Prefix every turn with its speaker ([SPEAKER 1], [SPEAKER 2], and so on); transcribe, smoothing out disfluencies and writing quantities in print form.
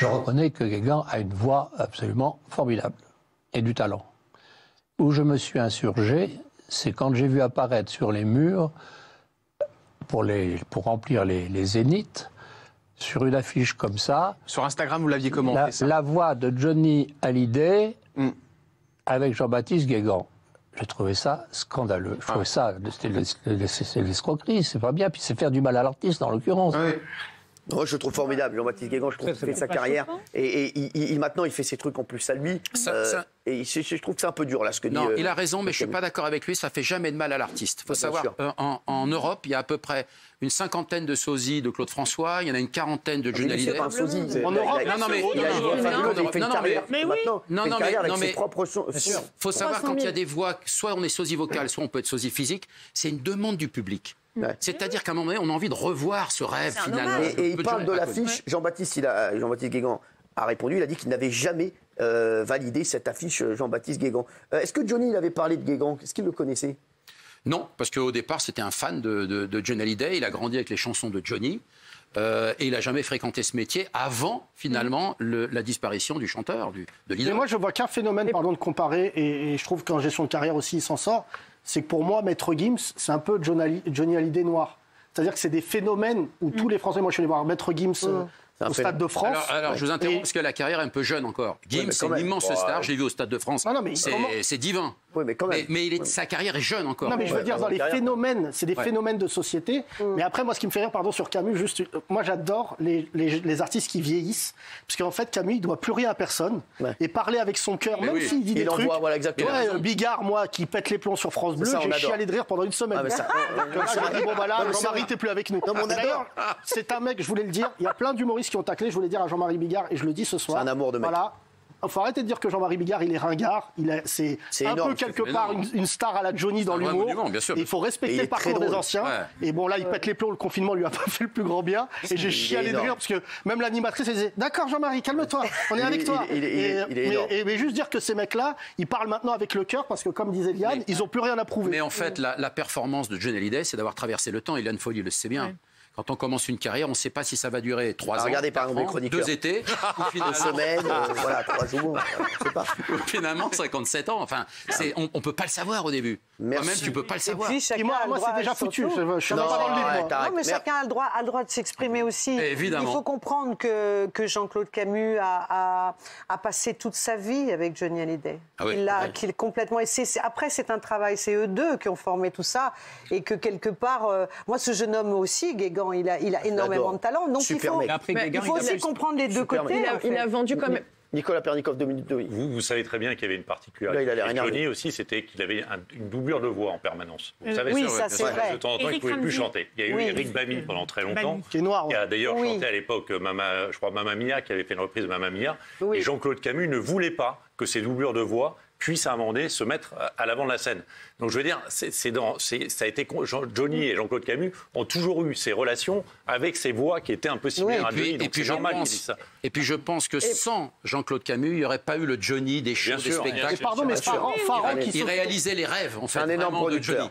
[SPEAKER 1] Je reconnais que Guégan a une voix absolument formidable et du talent. Où je me suis insurgé, c'est quand j'ai vu apparaître sur les murs, pour remplir les zéniths, sur une affiche comme ça...
[SPEAKER 2] Sur Instagram, vous l'aviez commenté, ça.
[SPEAKER 1] La voix de Johnny Hallyday avec Jean-Baptiste Guégan. J'ai trouvé ça scandaleux. Je trouvais ça, c'est l'escroquerie, c'est pas bien. Puis c'est faire du mal à l'artiste, en l'occurrence.
[SPEAKER 3] Oui.
[SPEAKER 4] Moi, je le trouve formidable, Jean-Baptiste Guégan. Je trouve qu'il fait sa carrière. Et maintenant, il fait ses trucs en plus à lui. Et je trouve que c'est un peu dur, là, ce que dit...
[SPEAKER 5] Non, il a raison, mais je ne suis pas d'accord avec lui. Ça ne fait jamais de mal à l'artiste. Il faut savoir, en Europe, il y a à peu près une cinquantaine de sosies de Claude François. Il y en a une quarantaine de Johnny Hallyday.
[SPEAKER 4] C'est pas un sosie.
[SPEAKER 2] En Europe,
[SPEAKER 5] il faut savoir quand il y a des voix, soit on est sosie vocale, soit on peut être sosie physique, c'est une demande du public. Ouais. C'est-à-dire qu'à un moment donné, on a envie de revoir ce rêve, finalement.
[SPEAKER 4] Et il parle de l'affiche. Jean-Baptiste Guégan a répondu, il a dit qu'il n'avait jamais validé cette affiche Jean-Baptiste Guégan. Est-ce que Johnny, il avait parlé de Guégan? Est-ce qu'il le connaissait?
[SPEAKER 5] Non, parce qu'au départ, c'était un fan de Johnny Hallyday. Il a grandi avec les chansons de Johnny. Et il n'a jamais fréquenté ce métier avant, finalement, la disparition du chanteur, de l'idole.
[SPEAKER 3] Mais moi, je vois qu'un phénomène, pardon de comparer, et je trouve qu'en gestion de carrière aussi, il s'en sort, c'est que pour moi, Maître Gims, c'est un peu Johnny Hallyday noir. C'est-à-dire que c'est des phénomènes où tous les Français... Moi, je suis allé voir Maître Gims au Stade de France.
[SPEAKER 5] Alors je vous interromps parce que la carrière est un peu jeune encore. Gims, c'est une immense star. Je l'ai vu au Stade de France. C'est divin.
[SPEAKER 4] Oui, mais quand même.
[SPEAKER 5] Mais sa carrière est jeune encore.
[SPEAKER 3] Non, mais je veux dire, dans les phénomènes, c'est des phénomènes de société. Mais après, moi, ce qui me fait rire, pardon, sur Camus, juste, moi, j'adore les artistes qui vieillissent. Parce qu'en fait, Camus, il ne doit plus rien à personne. Et parler avec son cœur, même s'il dit des trucs.
[SPEAKER 4] Voilà, exactement.
[SPEAKER 3] Bigard, moi, qui pète les plombs sur France Bleu, j'ai chialé de rire pendant une semaine. Comme ça, il dit, bon, voilà, Jean-Marie, t'es plus avec nous. D'ailleurs, c'est un mec, je voulais le dire, il y a plein d'humoristes qui ont taclé, je voulais dire à Jean-Marie Bigard, et je le dis ce soir.
[SPEAKER 4] C'est un amour de mec.
[SPEAKER 3] Voilà. Il faut arrêter de dire que Jean-Marie Bigard, il est ringard. C'est un peu quelque part une star à la Johnny dans l'humour. Il faut respecter le parcours des anciens. Et bon, là, il pète les plombs. Le confinement lui a pas fait le plus grand bien. Et j'ai chialé de rire parce que même l'animatrice, elle disait d'accord, Jean-Marie, calme-toi, on est avec toi. Mais juste dire que ces mecs-là, ils parlent maintenant avec le cœur parce que, comme disait Liane, ils n'ont plus rien à prouver.
[SPEAKER 5] Mais en fait, la performance de Johnny Hallyday, c'est d'avoir traversé le temps. Liane Folly le sait bien. Ouais. Quand on commence une carrière, on ne sait pas si ça va durer 3 ans,
[SPEAKER 4] regardez par exemple
[SPEAKER 5] 2 étés, ou
[SPEAKER 4] 2 semaines, voilà, 3 jours, je sais pas.
[SPEAKER 5] Finalement, 57 ans, enfin, on ne peut pas le savoir au début. Toi-même, tu ne peux pas le savoir.
[SPEAKER 3] Et moi, c'est déjà foutu, je suis pas dans le livre.
[SPEAKER 6] Non, mais chacun a le droit de s'exprimer aussi.
[SPEAKER 5] Évidemment.
[SPEAKER 6] Il faut comprendre que Jean-Claude Camus a passé toute sa vie avec Johnny Hallyday. Qu'il est complètement... Après, c'est un travail, c'est eux deux qui ont formé tout ça, et que quelque part... moi, ce jeune homme aussi, Guégan, il a énormément de talent. Donc il faut aussi comprendre les deux côtés.
[SPEAKER 7] Il a vendu quand même.
[SPEAKER 4] Nicolas Pernikov, 2 minutes.
[SPEAKER 8] Vous savez très bien qu'il y avait une particularité.
[SPEAKER 4] Là,
[SPEAKER 8] Johnny aussi, c'était qu'il avait une doublure de voix en permanence. Vous savez
[SPEAKER 6] oui, ça c'est vrai.
[SPEAKER 8] De temps en temps, il ne pouvait plus chanter. Il y a eu Éric Bamy pendant très longtemps,
[SPEAKER 3] qui est noir,
[SPEAKER 8] qui a d'ailleurs chanté à l'époque, je crois, Mamma Mia, qui avait fait une reprise de Mamma Mia. Et Jean-Claude Camus ne voulait pas que ces doublures de voix puissent à un moment donné se mettre à l'avant de la scène. Donc je veux dire, ça a été Johnny et Jean-Claude Camus ont toujours eu ces relations avec ces voix qui étaient un peu similaires à Johnny. Donc c'est normal qu'ils disent ça.
[SPEAKER 5] Et puis je pense que sans Jean-Claude Camus, il n'y aurait pas eu le Johnny des shows, des spectacles.
[SPEAKER 3] Pardon, mais
[SPEAKER 5] il réalisait les rêves, en fait,
[SPEAKER 4] un énorme
[SPEAKER 5] de Johnny.